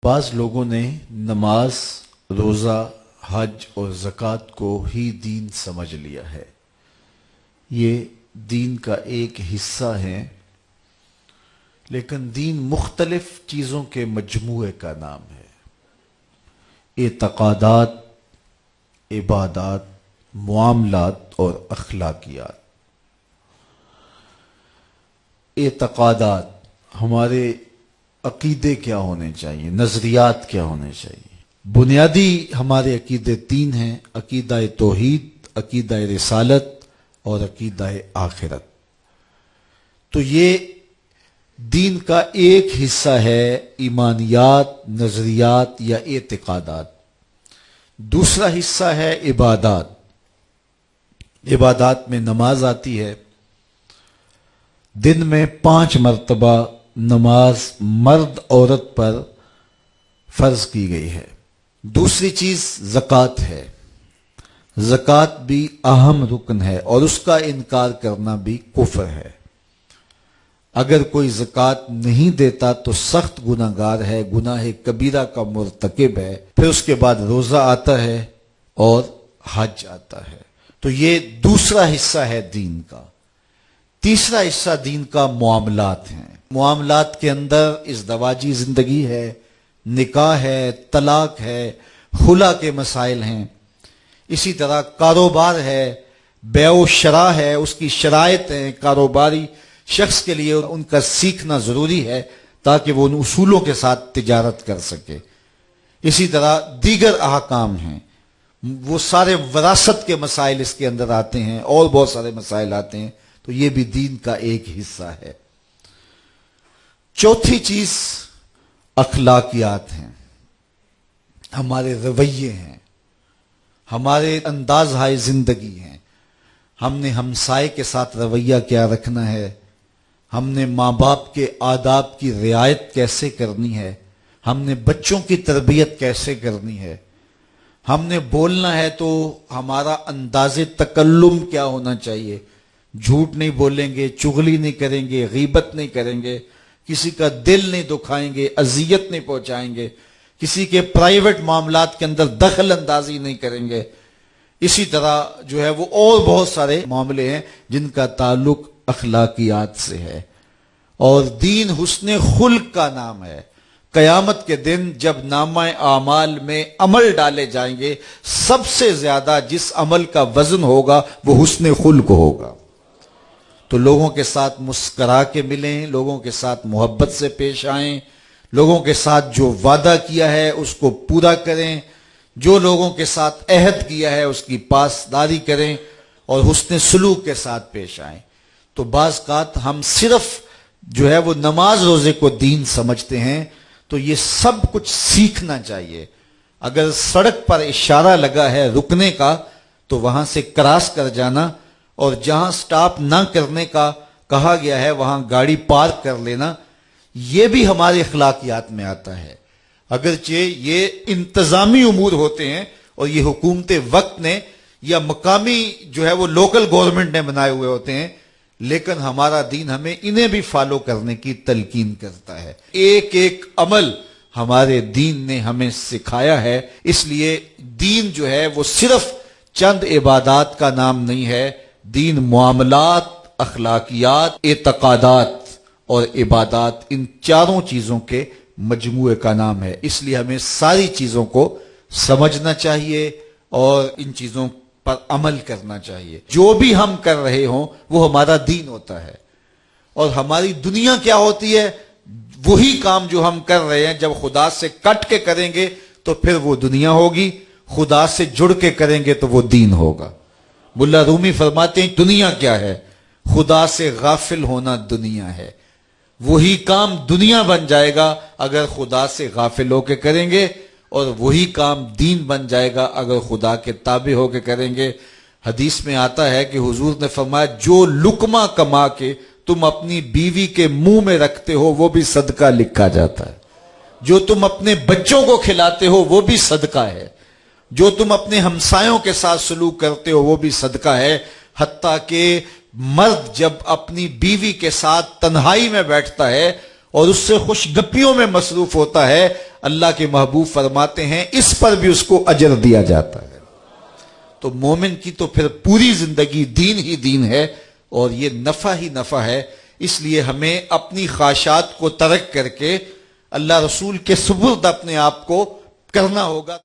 بعض لوگوں نے نماز، روزہ، حج اور زکوٰۃ کو ہی دین سمجھ لیا ہے. یہ دین کا ایک حصہ ہے، لیکن دین مختلف چیزوں کے مجموعے کا نام ہے. اعتقادات، عبادات، معاملات اور اخلاقیات. اعتقادات، ہمارے عقیدے کیا ہونے چاہیے، نظریات کیا ہونے چاہیے. بنیادی ہمارے عقیدے تین ہیں: عقیدہ توحید، عقیدہ رسالت اور عقیدہ آخرت. تو یہ دین کا ایک حصہ ہے، ایمانیات، نظریات یا اعتقادات. دوسرا حصہ ہے عبادات. عبادات میں نماز آتی ہے. دن میں 5 مرتبہ نماز مرد عورت پر فرض کی گئی ہے. دوسری چیز زکوٰۃ ہے. زکوٰۃ بھی اہم رکن ہے اور اس کا انکار کرنا بھی کفر ہے. اگر کوئی زکوٰۃ نہیں دیتا تو سخت گناہگار ہے، گناہ کبیرہ کا مرتکب ہے. پھر اس کے بعد روزہ آتا ہے اور حج آتا ہے. تو یہ دوسرا حصہ ہے دین کا. تیسرا حصہ دین کا معاملات ہیں. معاملات کے اندر ازدواجی زندگی ہے، نکاح ہے، طلاق ہے، خلا کے مسائل ہیں. اسی طرح کاروبار ہے، بیع و شراء ہے، اس کی شرائط ہیں. کاروباری شخص کے لیے ان کا سیکھنا ضروری ہے تاکہ وہ ان اصولوں کے ساتھ تجارت کر سکے. اسی طرح دیگر احکام ہیں، وہ سارے وراثت کے مسائل اس کے اندر آتے ہیں اور بہت سارے مسائل آتے ہیں. تو یہ بھی دین کا ایک حصہ ہے. چوتھی چیز اخلاقیات ہیں، ہمارے رویے ہیں، ہمارے انداز ہائے زندگی ہیں. ہم نے ہمسائے کے ساتھ رویہ کیا رکھنا ہے، ہم نے ماں باپ کے آداب کی رعایت کیسے کرنی ہے، ہم نے بچوں کی تربیت کیسے کرنی ہے. ہم نے بولنا ہے تو ہمارا انداز تکلم کیا ہونا چاہیے. جھوٹ نہیں بولیں گے، چغلی نہیں کریں گے، غیبت نہیں کریں گے، کسی کا دل نہیں دکھائیں گے، اذیت نہیں پہنچائیں گے، کسی کے پرائیویٹ معاملات کے اندر دخل اندازی نہیں کریں گے. اسی طرح جو ہے وہ اور بہت سارے معاملے ہیں جن کا تعلق اخلاقیات سے ہے. اور دین حسن خلق کا نام ہے. قیامت کے دن جب نامہ اعمال میں عمل ڈالے جائیں گے، سب سے زیادہ جس عمل کا وزن ہوگا وہ حسن خلق ہوگا. تو لوگوں کے ساتھ مسکرا کے ملیں، لوگوں کے ساتھ محبت سے پیش آئیں، لوگوں کے ساتھ جو وعدہ کیا ہے اس کو پورا کریں، جو لوگوں کے ساتھ عہد کیا ہے اس کی پاسداری کریں اور حسن سلوک کے ساتھ پیش آئیں. تو بعض اوقات ہم صرف جو ہے وہ نماز روزے کو دین سمجھتے ہیں. تو یہ سب کچھ سیکھنا چاہیے. اگر سڑک پر اشارہ لگا ہے رکنے کا تو وہاں سے کراس کر جانا، اور جہاں سٹاپ نہ کرنے کا کہا گیا ہے وہاں گاڑی پارک کر لینا، یہ بھی ہمارے اخلاقیات میں آتا ہے. اگرچہ یہ انتظامی امور ہوتے ہیں اور یہ حکومت وقت نے یا مقامی جو ہے وہ لوکل گورنمنٹ نے بنائے ہوئے ہوتے ہیں، لیکن ہمارا دین ہمیں انہیں بھی فالو کرنے کی تلقین کرتا ہے. ایک ایک عمل ہمارے دین نے ہمیں سکھایا ہے. اس لیے دین جو ہے وہ صرف چند عبادات کا نام نہیں ہے. دین معاملات، اخلاقیات، اعتقادات اور عبادات، ان چاروں چیزوں کے مجموعے کا نام ہے. اس لیے ہمیں ساری چیزوں کو سمجھنا چاہیے اور ان چیزوں پر عمل کرنا چاہیے. جو بھی ہم کر رہے ہوں وہ ہمارا دین ہوتا ہے. اور ہماری دنیا کیا ہوتی ہے؟ وہی کام جو ہم کر رہے ہیں جب خدا سے کٹ کے کریں گے تو پھر وہ دنیا ہوگی، خدا سے جڑ کے کریں گے تو وہ دین ہوگا. ملا رومی فرماتے ہیں دنیا کیا ہے؟ خدا سے غافل ہونا دنیا ہے. وہی کام دنیا بن جائے گا اگر خدا سے غافل ہو کے کریں گے، اور وہی کام دین بن جائے گا اگر خدا کے تابع ہو کے کریں گے. حدیث میں آتا ہے کہ حضور نے فرمایا جو لقمہ کما کے تم اپنی بیوی کے منہ میں رکھتے ہو وہ بھی صدقہ لکھا جاتا ہے. جو تم اپنے بچوں کو کھلاتے ہو وہ بھی صدقہ ہے. جو تم اپنے ہمسایوں کے ساتھ سلوک کرتے ہو وہ بھی صدقہ ہے. حتیٰ کہ مرد جب اپنی بیوی کے ساتھ تنہائی میں بیٹھتا ہے اور اس سے خوش گپیوں میں مصروف ہوتا ہے، اللہ کے محبوب فرماتے ہیں اس پر بھی اس کو اجر دیا جاتا ہے۔ تو مومن کی تو پھر پوری زندگی دین ہی دین ہے، اور یہ نفع ہی نفع ہے۔ اس لیے ہمیں اپنی خواہشات کو ترک کر کے اللہ رسول کے سپرد اپنے آپ کو کرنا ہوگا۔